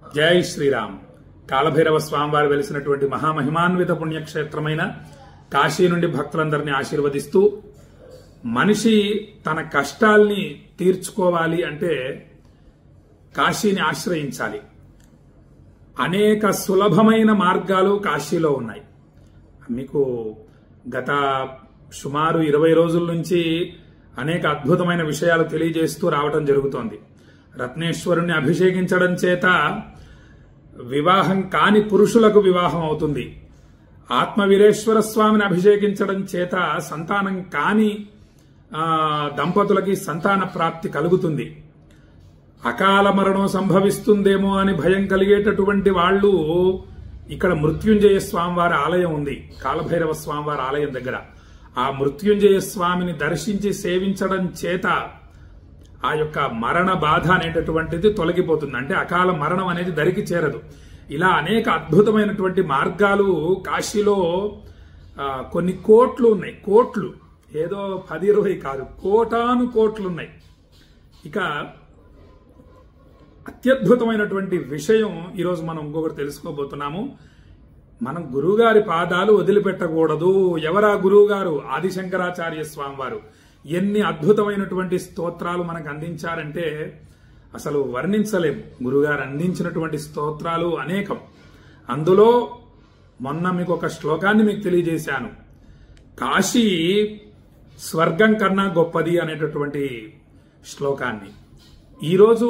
జై శ్రీరామ్. కాలభైరవ స్వామివారు వెలిసినటువంటి మహామహిమాన్విత పుణ్యక్షేత్రమైన కాశీ నుండి భక్తులందరినీ ఆశీర్వదిస్తూ, మనిషి తన కష్టాల్ని తీర్చుకోవాలి అంటే కాశీని ఆశ్రయించాలి. అనేక సులభమైన మార్గాలు కాశీలో ఉన్నాయి. మీకు గత సుమారు 20 రోజుల నుంచి అనేక అద్భుతమైన విషయాలు తెలియజేస్తూ రావటం జరుగుతోంది. రత్నేశ్వరుణ్ణి అభిషేకించడం చేత వివాహం కాని పురుషులకు వివాహం అవుతుంది. ఆత్మవీరేశ్వర స్వామిని అభిషేకించడం చేత సంతానం కాని దంపతులకి సంతాన ప్రాప్తి కలుగుతుంది. అకాల మరణం సంభవిస్తుందేమో అని భయం కలిగేటటువంటి వాళ్ళు ఇక్కడ మృత్యుంజయ స్వామివారి ఆలయం ఉంది, కాలభైరవ స్వామివారి ఆలయం దగ్గర. ఆ మృత్యుంజయ స్వామిని దర్శించి సేవించడం చేత ఆ యొక్క మరణ బాధ అనేటటువంటిది తొలగిపోతుంది. అంటే అకాల మరణం అనేది దరికి చేరదు. ఇలా అనేక అద్భుతమైనటువంటి మార్గాలు కాశీలో కొన్ని కోట్లు ఉన్నాయి. కోట్లు ఏదో 10-20 కాదు, కోటాను కోట్లు ఉన్నాయి. ఇక అత్యద్భుతమైనటువంటి విషయం ఈరోజు మనం ఇంకొకటి తెలుసుకోబోతున్నాము. మనం గురువుగారి పాదాలు వదిలిపెట్టకూడదు. ఎవరా గురువుగారు? ఆదిశంకరాచార్య స్వామివారు. ఎన్ని అద్భుతమైనటువంటి స్తోత్రాలు మనకు అందించారంటే అసలు వర్ణించలేం. గురుగారు అందించినటువంటి స్తోత్రాలు అనేకం. అందులో మొన్న మీకు ఒక శ్లోకాన్ని మీకు తెలియజేశాను. కాశీ స్వర్గం కన్నా గొప్పది అనేటటువంటి శ్లోకాన్ని. ఈరోజు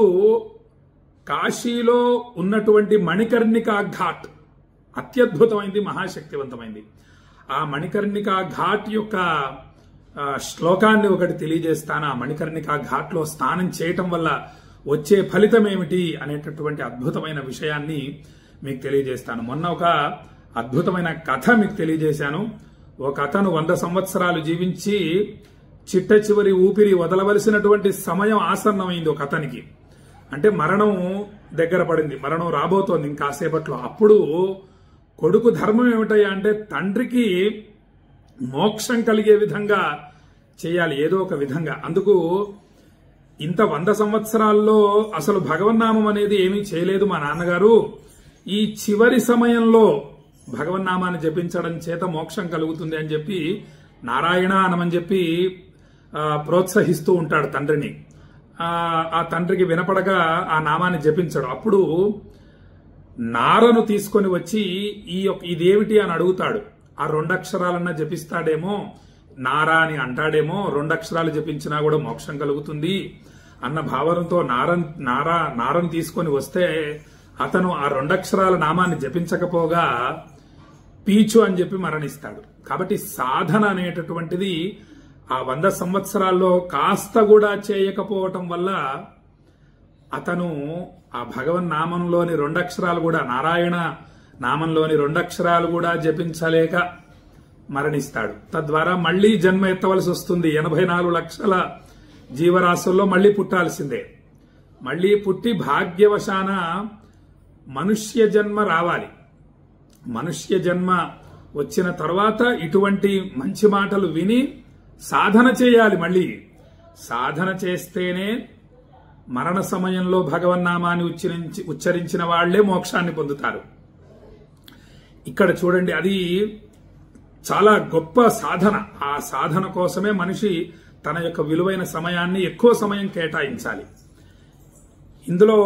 కాశీలో ఉన్నటువంటి మణికర్ణికా ఘాట్ అత్యద్భుతమైంది, మహాశక్తివంతమైంది. ఆ మణికర్ణికా ఘాట్ యొక్క శ్లోకాన్ని ఒకటి తెలియజేస్తాను. ఆ మణికర్ణికా ఘాట్ లో స్నానం చేయటం వల్ల వచ్చే ఫలితం ఏమిటి అనేటటువంటి అద్భుతమైన విషయాన్ని మీకు తెలియజేస్తాను. మొన్న ఒక అద్భుతమైన కథ మీకు తెలియజేశాను. ఒక అతను 100 సంవత్సరాలు జీవించి చిట్ట చివరి ఊపిరి వదలవలసినటువంటి సమయం ఆసన్నమైంది ఒక అతనికి. అంటే మరణం దగ్గర పడింది, మరణం రాబోతోంది ఇంకాసేపట్లో. అప్పుడు కొడుకు ధర్మం ఏమిటయ్యా అంటే తండ్రికి మోక్షం కలిగే విధంగా చేయాలి, ఏదో ఒక విధంగా. అందుకు ఇంత 100 సంవత్సరాల్లో అసలు భగవన్నామం అనేది ఏమీ చేయలేదు మా నాన్నగారు. ఈ చివరి సమయంలో భగవన్నామాన్ని జపించడం చేత మోక్షం కలుగుతుంది అని చెప్పి నారాయణ అనమని చెప్పి ప్రోత్సహిస్తూ ఉంటాడు తండ్రిని. ఆ తండ్రికి వినపడగా ఆ నామాన్ని జపించడు. అప్పుడు నారను తీసుకొని వచ్చి ఇదేమిటి అని అడుగుతాడు. ఆ 2 అక్షరాలన్నా జపిస్తాడేమో, నారా అని అంటాడేమో, 2 అక్షరాలు జపించినా కూడా మోక్షం కలుగుతుంది అన్న భావనతో నారను తీసుకొని వస్తే అతను ఆ 2 అక్షరాల నామాన్ని జపించకపోగా పీచు అని చెప్పి మరణిస్తాడు. కాబట్టి సాధన అనేటటువంటిది ఆ 100 సంవత్సరాల్లో కాస్త కూడా చేయకపోవటం వల్ల అతను ఆ భగవన్ నామంలోని 2 అక్షరాలు కూడా, నారాయణ నామంలోని 2 అక్షరాలు కూడా జపించలేక మరణిస్తాడు. తద్వారా మళ్లీ జన్మ ఎత్తవలసి వస్తుంది. 84 లక్షల జీవరాశుల్లో మళ్లీ పుట్టాల్సిందే. మళ్లీ పుట్టి భాగ్యవశాన మనుష్య జన్మ రావాలి. మనుష్య జన్మ వచ్చిన తర్వాత ఇటువంటి మంచి మాటలు విని సాధన చేయాలి. మళ్లీ సాధన చేస్తేనే మరణ సమయంలో భగవన్నామాన్ని ఉచ్చరించిన వాళ్లే మోక్షాన్ని పొందుతారు. ఇక్కడ చూడండి, అది చాలా గొప్ప సాధన. ఆ సాధన కోసమే మనిషి తన యొక్క విలువైన సమయాన్ని ఎక్కువ సమయం కేటాయించాలి. ఇందులో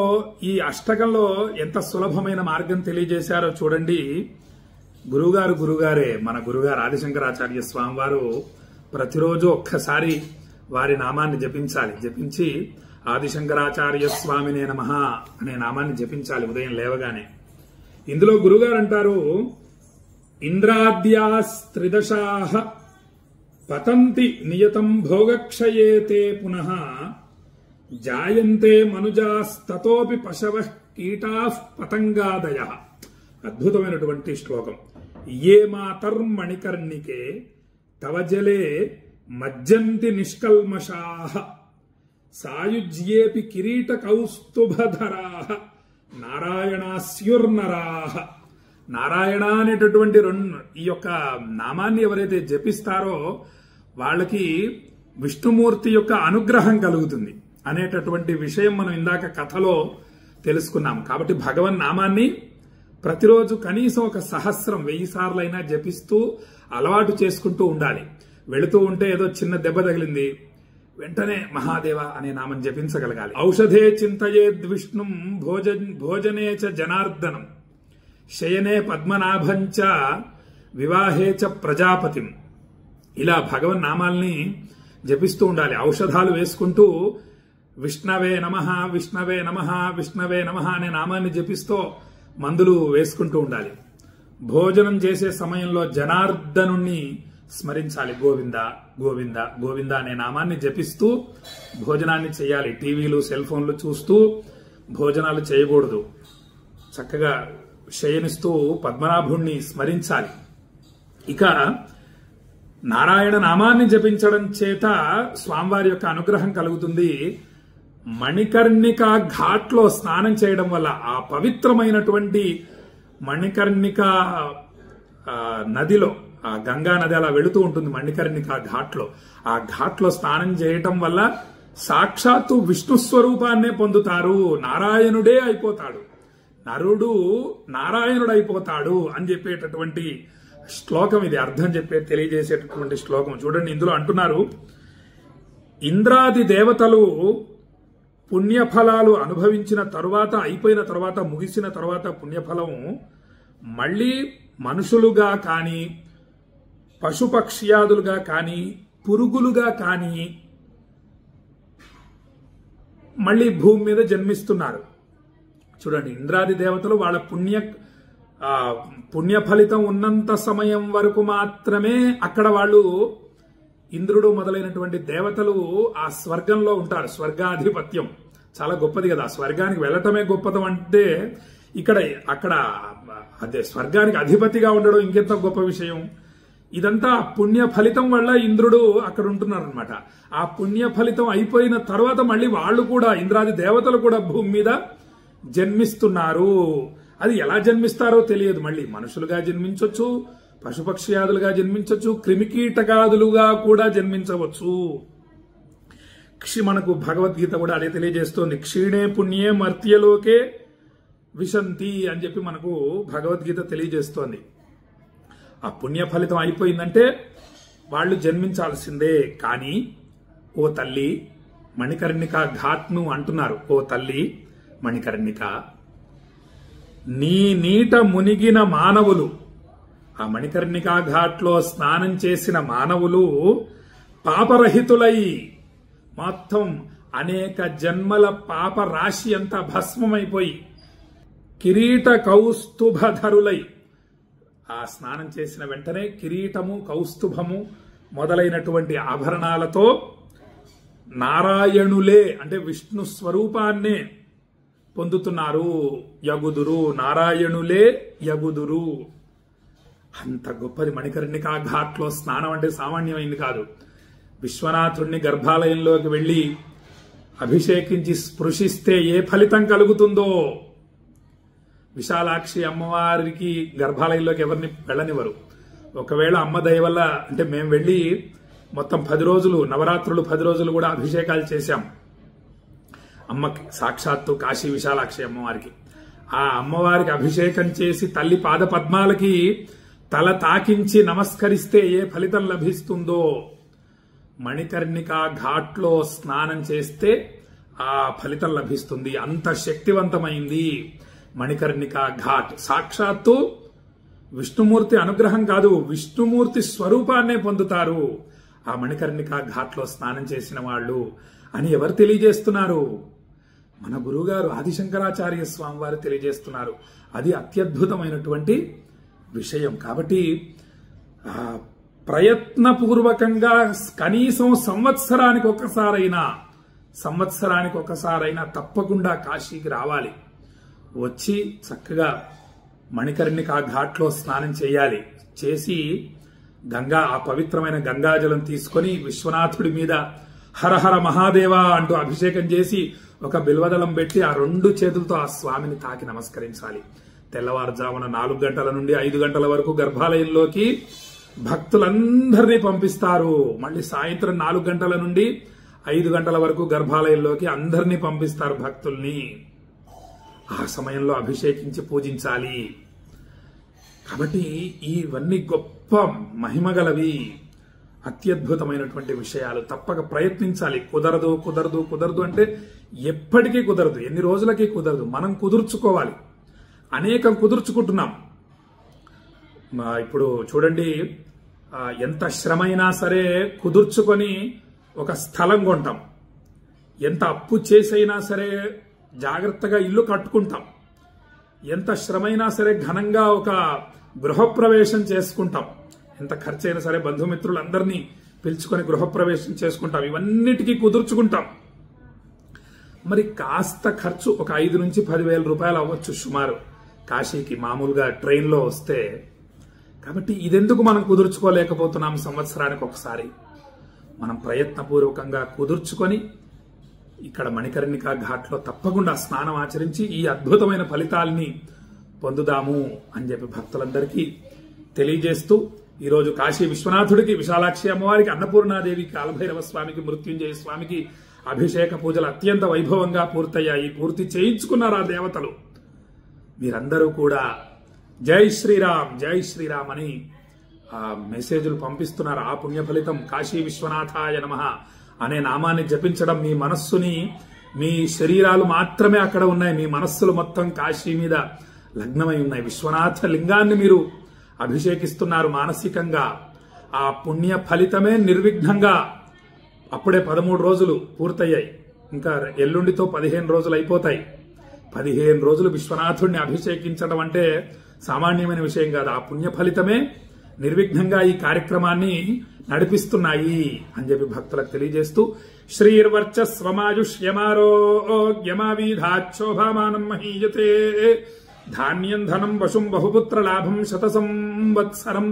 ఈ అష్టకంలో ఎంత సులభమైన మార్గం తెలియజేశారో చూడండి. గురుగారే మన గురుగారు ఆదిశంకరాచార్య స్వామివారు ప్రతిరోజు ఒక్కసారి వారి నామాన్ని జపించాలి. జపించి ఆదిశంకరాచార్య స్వామినే నమః అనే నామాన్ని జపించాలి ఉదయం లేవగానే. ఇందులో గురుగారు అంటారు, ఇంద్రాద్యాస్త్రిదశాః పతంతి నియతం భోగక్షయేతే పునః జాయంతే మనుజాస్తతోపి పశవః కీటాః పతంగాదయః. అద్భుతమైనటువంటి శ్లోకం. ఏ మాతర్మణికర్ణికే తవ జలే మజ్జంతి నిష్కల్మషాః సాయుజ్యేపి కిరీట కౌస్తుభధరాః నారాయణాస్యుర్నరాః. నారాయణ అనేటటువంటి ఈ యొక్క నామాన్ని ఎవరైతే జపిస్తారో వాళ్ళకి విష్ణుమూర్తి యొక్క అనుగ్రహం కలుగుతుంది అనేటటువంటి విషయం మనం ఇందాక కథలో తెలుసుకున్నాం. కాబట్టి భగవన్ నామాన్ని ప్రతిరోజు కనీసం 1000 సార్లైనా జపిస్తూ అలవాటు చేసుకుంటూ ఉండాలి. వెళుతూ ఉంటే ఏదో చిన్న దెబ్బ తగిలింది, వెంటనే మహాదేవ అనే నామం జపించగలగాలి. ఔషధే చింతయేద్విష్ణుం భోజనే చ జనార్దనం శయనే పద్మనాభంచ వివాహే చ ప్రజాపతిం. ఇలా భగవన్ నామాల్ని జపిస్తూ ఉండాలి. ఔషధాలు వేసుకుంటూ విష్ణవే నమః విష్ణవే నమః విష్ణవే నమః అనే నామాన్ని జపిస్తూ మందులు వేసుకుంటూ ఉండాలి. భోజనం చేసే సమయంలో జనార్దనుణ్ణి స్మరించాలి. గోవింద గోవింద గోవింద అనే నామాన్ని జపిస్తూ భోజనాన్ని చేయాలి. టీవీలు సెల్ ఫోన్లు చూస్తూ భోజనాలు చేయకూడదు. చక్కగా శయనిస్తూ పద్మనాభుణ్ణి స్మరించాలి. ఇక నారాయణ నామాన్ని జపించడం చేత స్వామివారి యొక్క అనుగ్రహం కలుగుతుంది. మణికర్ణికా ఘాట్లో స్నానం చేయడం వల్ల, ఆ పవిత్రమైనటువంటి మణికర్ణికా నదిలో, ఆ గంగా నది అలా వెళుతూ ఉంటుంది మణికర్ణికా ఘాట్లో, ఆ ఘాట్లో స్నానం చేయటం వల్ల సాక్షాత్తు విష్ణు స్వరూపాన్నే పొందుతారు. నారాయణుడే అయిపోతాడు, నరుడు నారాయణుడైపోతాడు అని చెప్పేటటువంటి శ్లోకం ఇది. అర్థం తెలియజేసేటటువంటి శ్లోకం చూడండి. ఇందులో అంటున్నారు, ఇంద్రాది దేవతలు పుణ్యఫలాలు అనుభవించిన తరువాత, అయిపోయిన తర్వాత, ముగిసిన తర్వాత పుణ్యఫలం మళ్ళీ మనుషులుగా కానీ పశుపక్ష్యాదులుగా కానీ పురుగులుగా కానీ మళ్ళీ భూమి మీద జన్మిస్తున్నారు. చూడండి, ఇంద్రాది దేవతలు వాళ్ళ పుణ్య ఫలితం ఉన్నంత సమయం వరకు మాత్రమే అక్కడ వాళ్ళు, ఇంద్రుడు మొదలైనటువంటి దేవతలు ఆ స్వర్గంలో ఉంటారు. స్వర్గాధిపత్యం చాలా గొప్పది కదా. స్వర్గానికి వెళ్ళటమే గొప్పదం అంటే అక్కడ అదే స్వర్గానికి అధిపతిగా ఉండడం ఇంకెంత గొప్ప విషయం. ఇదంతా పుణ్య ఫలితం వల్ల ఇంద్రుడు అక్కడ ఉంటున్నారు అనమాట. ఆ పుణ్య ఫలితం అయిపోయిన తర్వాత మళ్ళీ వాళ్ళు కూడా, ఇంద్రాది దేవతలు కూడా భూమి మీద జన్మిస్తున్నారు. అది ఎలా జన్మిస్తారో తెలియదు. మళ్ళీ మనుషులుగా జన్మించవచ్చు, పశుపక్ష్యాదులుగా జన్మించవచ్చు, క్రిమికీటకాదులుగా కూడా జన్మించవచ్చు. మనకు భగవద్గీత కూడా అదే తెలియజేస్తోంది. క్షీణే పుణ్యే మర్త్యలోకే విశంతి అని చెప్పి మనకు భగవద్గీత తెలియజేస్తోంది. ఆ పుణ్య ఫలితం అయిపోయిందంటే వాళ్ళు జన్మించాల్సిందే. కానీ ఓ తల్లి మణికర్ణిక ఘాట్ను అంటున్నారు, ఓ తల్లి మణికర్ణిక, నీ నీట మునిగిన మానవులు, ఆ మణికర్ణికా ఘాట్లో స్నానం చేసిన మానవులు పాపరహితులై మొత్తం అనేక జన్మల పాప రాశి అంతా భస్మమైపోయి కిరీట కౌస్తుభధరులై, ఆ స్నానం చేసిన వెంటనే కిరీటము కౌస్తుభము మొదలైనటువంటి ఆభరణాలతో నారాయణులే అంటే విష్ణు స్వరూపాన్నే పొందుతున్నారు. యగుదురు, నారాయణులే యగుదురు. అంత గొప్పది మణికర్ణికా ఘాట్లో స్నానం అంటే సామాన్యమైంది కాదు. విశ్వనాథుణ్ణి గర్భాలయంలోకి వెళ్లి అభిషేకించి స్పృశిస్తే ఏ ఫలితం కలుగుతుందో. విశాలాక్షి అమ్మవారికి గర్భాలయంలోకి ఎవరిని వెళ్ళనివ్వరు. ఒకవేళ అమ్మ దయ వల్ల, అంటే మేము వెళ్లి మొత్తం 10 రోజులు, నవరాత్రులు 10 రోజులు కూడా అభిషేకాలు చేశాం అమ్మకి, సాక్షాత్తు కాశీ విశాలాక్షి అమ్మవారికి. ఆ అమ్మవారికి అభిషేకం చేసి తల్లి పాద పద్మాలకి తల తాకించి నమస్కరిస్తే ఏ ఫలితం లభిస్తుందో, మణికర్ణికా ఘాట్లో స్నానం చేస్తే ఆ ఫలితం లభిస్తుంది. అంత శక్తివంతమైంది మణికర్ణికా ఘాట్. సాక్షాత్తు విష్ణుమూర్తి అనుగ్రహం కాదు, విష్ణుమూర్తి స్వరూపాన్నే పొందుతారు ఆ మణికర్ణికా ఘాట్లో స్నానం చేసిన వాళ్ళు అని ఎవరు తెలియజేస్తున్నారు? మన గురువుగారు ఆదిశంకరాచార్య స్వామి వారు తెలియజేస్తున్నారు. అది అత్యద్భుతమైనటువంటి విషయం. కాబట్టి ప్రయత్నపూర్వకంగా కనీసం సంవత్సరానికి ఒకసారైనా తప్పకుండా కాశీకి రావాలి. వచ్చి చక్కగా మణికర్ణికా ఘాట్లో స్నానం చేయాలి. చేసి ఆ పవిత్రమైన గంగాజలం తీసుకొని విశ్వనాథుడి మీద హరహర మహాదేవ అంటూ అభిషేకం చేసి ఒక బిల్వదళం పెట్టి ఆ 2 చేతులతో ఆ స్వామిని తాకి నమస్కరించాలి. తెల్లవారుజామున 4 గంటల నుండి 5 గంటల వరకు గర్భాలయంలోకి భక్తులందరినీ పంపిస్తారు. మళ్ళీ సాయంత్రం 4 గంటల నుండి 5 గంటల వరకు గర్భాలయంలోకి అందరినీ పంపిస్తారు భక్తుల్ని. ఆ సమయంలో అభిషేకించి పూజించాలి. కాబట్టి ఇవన్నీ గొప్ప మహిమగలవి, అత్యద్భుతమైనటువంటి విషయాలు. తప్పక ప్రయత్నించాలి. కుదరదు కుదరదు కుదరదు అంటే ఎప్పటికీ కుదరదు, ఎన్ని రోజులకి కుదరదు. మనం కుదుర్చుకోవాలి. అనేకం కుదుర్చుకుంటున్నాం. ఇప్పుడు చూడండి, ఎంత శ్రమైనా సరే కుదుర్చుకొని ఒక స్థలం కొంటాం. ఎంత అప్పు చేసైనా సరే జాగ్రత్తగా ఇల్లు కట్టుకుంటాం. ఎంత శ్రమైనా సరే ఘనంగా ఒక గృహప్రవేశం చేసుకుంటాం. ఎంత ఖర్చైనా సరే బంధుమిత్రులందరినీ పిలుచుకొని గృహప్రవేశం చేసుకుంటాం. ఇవన్నిటికీ కుదుర్చుకుంటాం. మరి కాస్త ఖర్చు ఒక 5 నుంచి 10,000 రూపాయలు అవ్వచ్చు సుమారు కాశీకి మామూలుగా ట్రైన్లో వస్తే. కాబట్టి ఇదెందుకు మనం కుదుర్చుకోలేకపోతున్నాం? సంవత్సరానికి ఒకసారి మనం ప్రయత్నపూర్వకంగా కుదుర్చుకొని ఇక్కడ మణికర్ణికా ఘాట్లో తప్పకుండా స్నానం ఆచరించి ఈ అద్భుతమైన ఫలితాల్ని పొందుదాము అని చెప్పి భక్తులందరికీ తెలియజేస్తూ, ఈరోజు కాశీ విశ్వనాథుడికి, విశాలాక్షి అమ్మవారికి, అన్నపూర్ణాదేవికి, కాలభైరవ స్వామికి, మృత్యుంజయ స్వామికి అభిషేక పూజలు అత్యంత వైభవంగా పూర్తయ్యాయి. పూర్తి చేయించుకున్నారు ఆ దేవతలు. మీరందరూ కూడా జై శ్రీరామ్ జై శ్రీరామ్ అని మెసేజ్లు పంపిస్తున్నారు. ఆ పుణ్య ఫలితం కాశీ విశ్వనాథాయ నమః అనే నామాన్ని జపించడం, మీ మనస్సుని, మీ శరీరాలు మాత్రమే అక్కడ ఉన్నాయి, మీ మనస్సులు మొత్తం కాశీ మీద లగ్నమై ఉన్నాయి. విశ్వనాథ లింగాన్ని మీరు అభిషేకిస్తున్నారు మానసికంగా. ఆ పుణ్య ఫలితమే నిర్విఘ్నంగా అప్పుడే 13 రోజులు పూర్తయ్యాయి. ఇంకా ఎల్లుండితో 15 రోజులు అయిపోతాయి. 15 రోజులు విశ్వనాథుడిని అభిషేకించడం అంటే సామాన్యమైన విషయం కాదు. ఆ పుణ్య ఫలితమే నిర్విఘ్నంగా ఈ కార్యక్రమాన్ని నడిపిస్తున్నాయి అని చెప్పి భక్తులకు తెలియజేస్తూ, శ్రీర్వర్చస్వమాయుష్యమారోగ్యమావిధాక్షోభామానం మహీయతే ధాన్యం ధనం వశుం బహుపుత్ర లాభం శత సంవత్సరం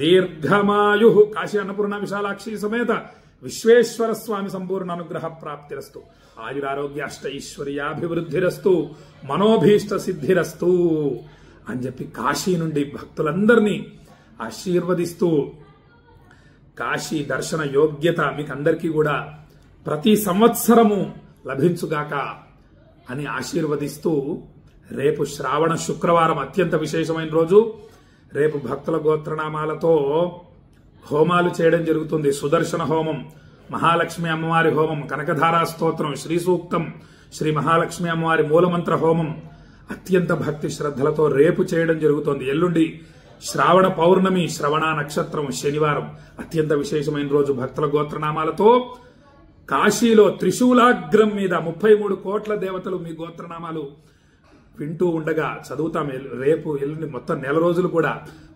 దీర్ఘమాయు. కాశీ అన్నపూర్ణ విశాలాక్షి సమేత విశ్వేశ్వర స్వామి సంపూర్ణ అనుగ్రహ ప్రాప్తిరస్తు. ఆయురారోగ్య అష్ట ఐశ్వర్యాభివృద్ధిరస్తు, మనోభీష్ట సిద్ధిరస్తు అని చెప్పి కాశీ నుండి భక్తులందరినీ ఆశీర్వదిస్తూ, కాశీ దర్శన యోగ్యత మీకు అందరికీ కూడా ప్రతి సంవత్సరము లభించుగాక అని ఆశీర్వదిస్తూ, రేపు శ్రావణ శుక్రవారం అత్యంత విశేషమైన రోజు. రేపు భక్తుల గోత్రనామాలతో హోమాలు చేయడం జరుగుతుంది. సుదర్శన హోమం, మహాలక్ష్మి అమ్మవారి హోమం, కనకధారా స్తోత్రం, శ్రీ సూక్తం, శ్రీ మహాలక్ష్మి అమ్మవారి మూలమంత్ర హోమం అత్యంత భక్తి శ్రద్ధలతో రేపు చేయడం జరుగుతోంది. ఎల్లుండి శ్రావణ పౌర్ణమి, శ్రవణ నక్షత్రం, శనివారం అత్యంత విశేషమైన రోజు. భక్తుల గోత్రనామాలతో కాశీలో త్రిశూలాగ్రం మీద 33 కోట్ల దేవతలు మీ గోత్రనామాలు వింటూ ఉండగా చదువుతాం. రేపు ఎల్లుండి మొత్తం నెల రోజులు కూడా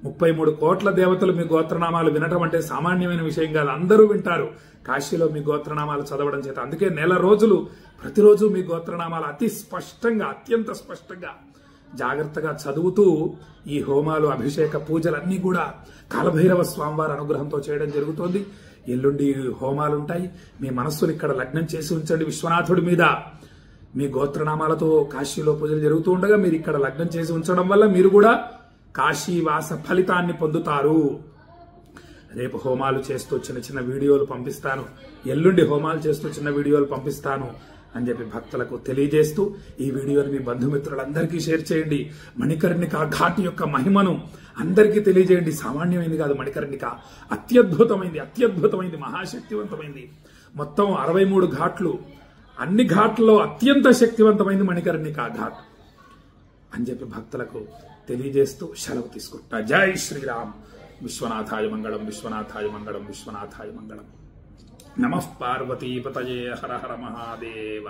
33 కోట్ల దేవతలు మీ గోత్రనామాలు వినటం అంటే సామాన్యమైన విషయం కాదు. అందరూ వింటారు కాశీలో మీ గోత్రనామాలు చదవడం చేత. అందుకే నెల రోజులు ప్రతిరోజు మీ గోత్రనామాలు అతి స్పష్టంగా, అత్యంత స్పష్టంగా జాగ్రత్తగా చదువుతూ ఈ హోమాలు, అభిషేక పూజలన్నీ కూడా కాలభైరవ స్వామివారి అనుగ్రహంతో చేయడం జరుగుతోంది. ఎల్లుండి హోమాలుంటాయి. మీ మనస్సును ఇక్కడ లగ్నం చేసి ఉంచండి విశ్వనాథుడి మీద. మీ గోత్రనామాలతో కాశీలో పూజలు జరుగుతూ ఉండగా మీరు ఇక్కడ లగ్నం చేసి ఉంచడం వల్ల మీరు కూడా కాశీవాస ఫలితాన్ని పొందుతారు. రేపు హోమాలు చేస్తూ చిన్న చిన్న వీడియోలు పంపిస్తాను, ఎల్లుండి హోమాలు చేస్తూ చిన్న వీడియోలు పంపిస్తాను అని చెప్పి భక్తులకు తెలియజేస్తూ, ఈ వీడియోని మీ బంధుమిత్రులందరికీ షేర్ చేయండి. మణికర్ణికా ఘాట్ యొక్క మహిమను అందరికీ తెలియజేయండి. సామాన్యమైంది కాదు మణికర్ణిక, అత్యద్భుతమైంది, అత్యద్భుతమైంది, మహాశక్తివంతమైంది. మొత్తం 63 ఘాట్లు, అన్ని ఘాట్లలో అత్యంత శక్తివంతమైంది మణికర్ణికా ఘాట్ అని చెప్పి భక్తులకు తెలియజేస్తూ సెలవు తీసుకుంటా. జై శ్రీరామ్. విశ్వనాథాయ మంగళం, విశ్వనాథాయ మంగళం, విశ్వనాథాయ మంగళం. నమః పార్వతీపతయే. హర హర మహాదేవ.